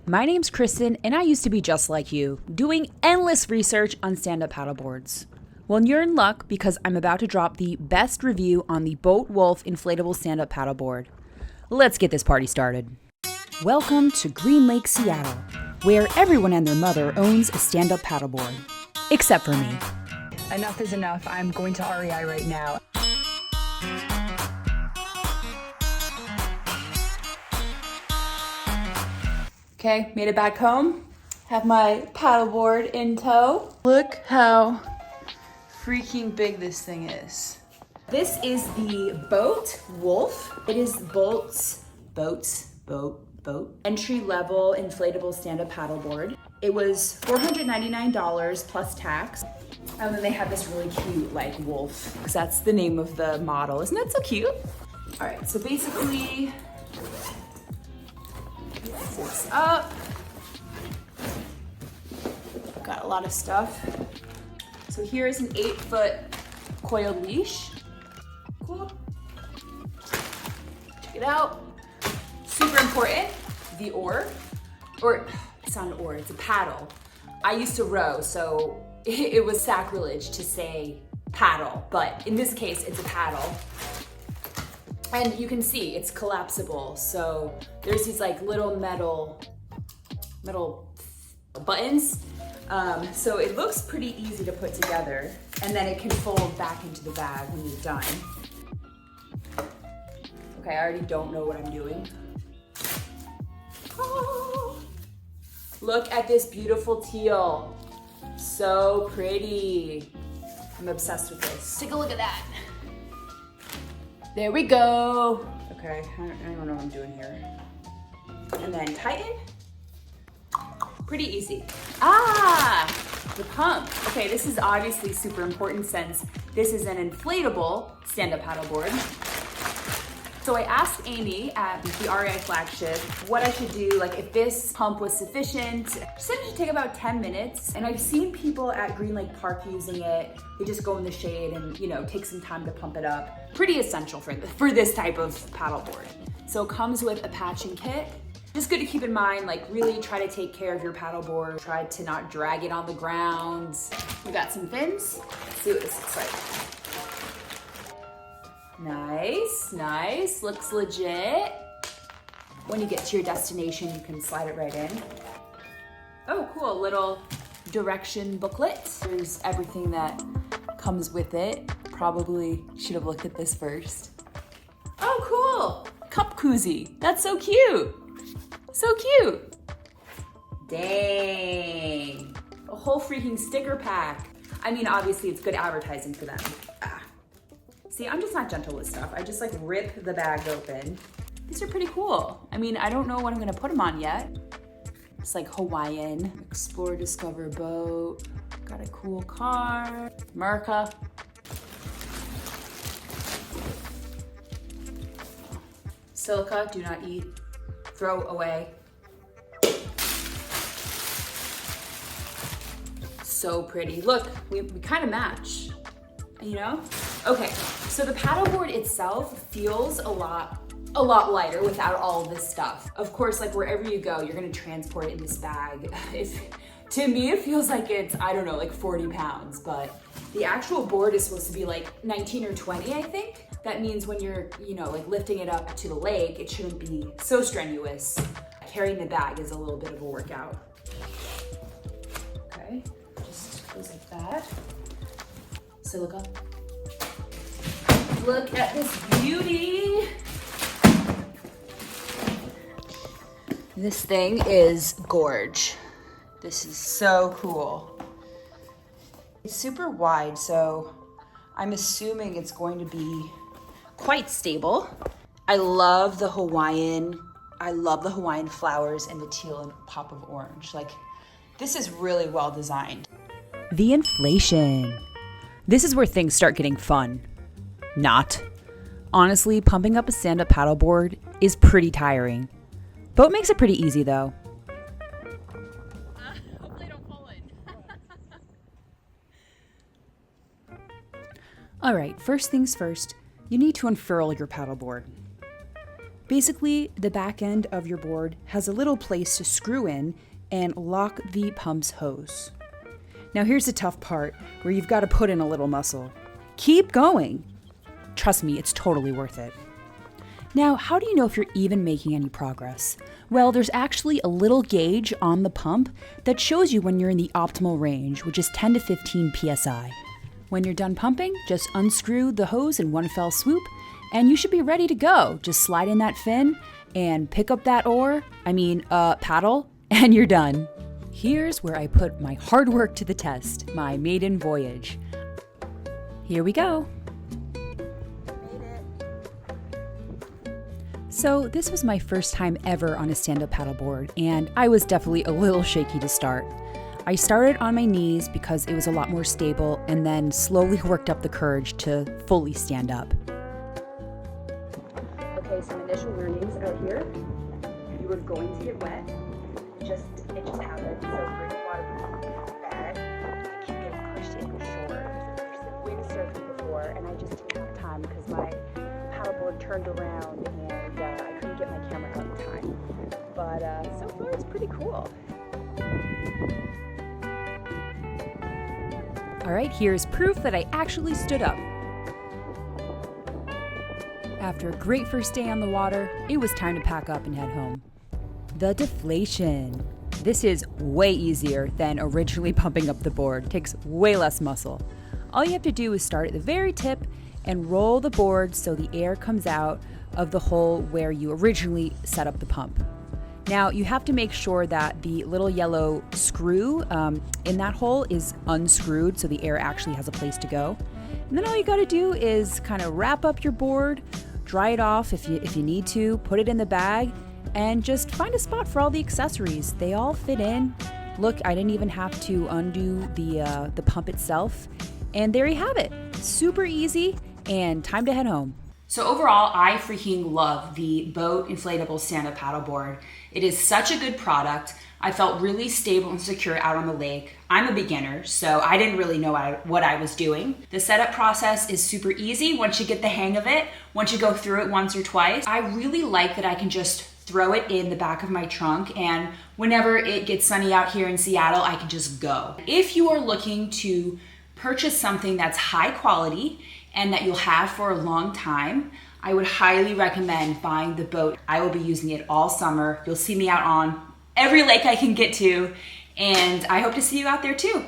My name's Kristen, and I used to be just like you, doing endless research on stand-up paddleboards. Well, you're in luck because I'm about to drop the best review on the BOTE Wulf inflatable stand-up paddleboard. Let's get this party started. Welcome to Green Lake, Seattle, where everyone and their mother owns a stand-up paddleboard. Except for me. Enough is enough. I'm going to REI right now. Okay, made it back home. Have my paddleboard in tow. Look how freaking big this thing is. This is the BOTE Wulf. It is boat, entry-level inflatable stand-up paddleboard. It was $499 plus tax. And then they have this really cute, like, wolf, because that's the name of the model. Isn't that so cute? All right, so basically, this up. Got a lot of stuff. So here's an 8-foot coiled leash. Cool. Check it out. Super important, the oar. Or, it's not an oar, it's a paddle. I used to row, so it was sacrilege to say paddle, but in this case, it's a paddle. And you can see it's collapsible. So there's these like little metal buttons. So it looks pretty easy to put together, and then it can fold back into the bag when you're done. Okay, I already don't know what I'm doing. Oh, look at this beautiful teal. So pretty. I'm obsessed with this. Take a look at that. There we go. Okay, I don't know what I'm doing here. And then tighten. Pretty easy. The pump. Okay, this is obviously super important since this is an inflatable stand-up paddleboard. So I asked Amy at the REI flagship what I should do, like if this pump was sufficient. She said it should take about 10 minutes. And I've seen people at Green Lake Park using it. They just go in the shade and, you know, take some time to pump it up. Pretty essential for this type of paddleboard. So it comes with a patching kit. Just good to keep in mind, like really try to take care of your paddleboard. Try to not drag it on the ground. We got some fins. Let's see what this looks like. Nice, nice, looks legit. When you get to your destination, you can slide it right in. Oh, cool, little direction booklet. There's everything that comes with it. Probably should have looked at this first. Oh, cool, cup koozie. That's so cute. So cute. Dang, a whole freaking sticker pack. I mean, obviously it's good advertising for them. See, I'm just not gentle with stuff. I just like rip the bag open. These are pretty cool. I mean, I don't know what I'm gonna put them on yet. It's like Hawaiian, explore, discover boat. Got a cool car, America. Silica, do not eat, throw away. So pretty. Look, we kind of match, you know? Okay, so the paddleboard itself feels a lot lighter without all of this stuff. Of course, like wherever you go, you're gonna transport it in this bag. To me, it feels like it's, I don't know, like 40 pounds, but the actual board is supposed to be like 19 or 20, I think. That means when you're, you know, like lifting it up to the lake, it shouldn't be so strenuous. Carrying the bag is a little bit of a workout. Okay, just goes like that. Silica. Look at this beauty. This thing is gorge. This is so cool. It's super wide, so I'm assuming it's going to be quite stable. I love the Hawaiian flowers and the teal and pop of orange. Like, this is really well designed. The inflation. This is where things start getting fun. Not. Honestly, pumping up a stand-up paddleboard is pretty tiring. BOTE makes it pretty easy though. Hopefully I don't fall in. Alright, first things first, you need to unfurl your paddleboard. Basically, the back end of your board has a little place to screw in and lock the pump's hose. Now here's the tough part where you've got to put in a little muscle. Keep going. Trust me, it's totally worth it. Now, how do you know if you're even making any progress? Well, there's actually a little gauge on the pump that shows you when you're in the optimal range, which is 10 to 15 psi. When you're done pumping, just unscrew the hose in one fell swoop, and you should be ready to go. Just slide in that fin and pick up that paddle, and you're done. Here's where I put my hard work to the test, my maiden voyage. Here we go. So this was my first time ever on a stand-up paddleboard, and I was definitely a little shaky to start. I started on my knees because it was a lot more stable, and then slowly worked up the courage to fully stand up. Okay, some initial warnings out here. You are going to get wet. It just happens. So bring a waterproof bag. I keep getting pushed in shore. There's been windsurfing before, and I just didn't have time because my paddleboard turned around and I couldn't get my camera out in time. But so far it's pretty cool. All right, here's proof that I actually stood up. After a great first day on the water, it was time to pack up and head home. The deflation. This is way easier than originally pumping up the board. It takes way less muscle. All you have to do is start at the very tip and roll the board so the air comes out of the hole where you originally set up the pump. Now you have to make sure that the little yellow screw in that hole is unscrewed so the air actually has a place to go. And then all you gotta do is kind of wrap up your board, dry it off if you need to, put it in the bag, and just find a spot for all the accessories. They all fit in. Look, I didn't even have to undo the pump itself. And there you have it. Super easy and time to head home. So overall, I freaking love the BOTE Inflatable stand-up paddleboard. It is such a good product. I felt really stable and secure out on the lake. I'm a beginner, so I didn't really know what I was doing. The setup process is super easy once you get the hang of it, once you go through it once or twice. I really like that I can just throw it in the back of my trunk, and whenever it gets sunny out here in Seattle, I can just go. If you are looking to purchase something that's high quality and that you'll have for a long time, I would highly recommend buying the BOTE. I will be using it all summer. You'll see me out on every lake I can get to, and I hope to see you out there too.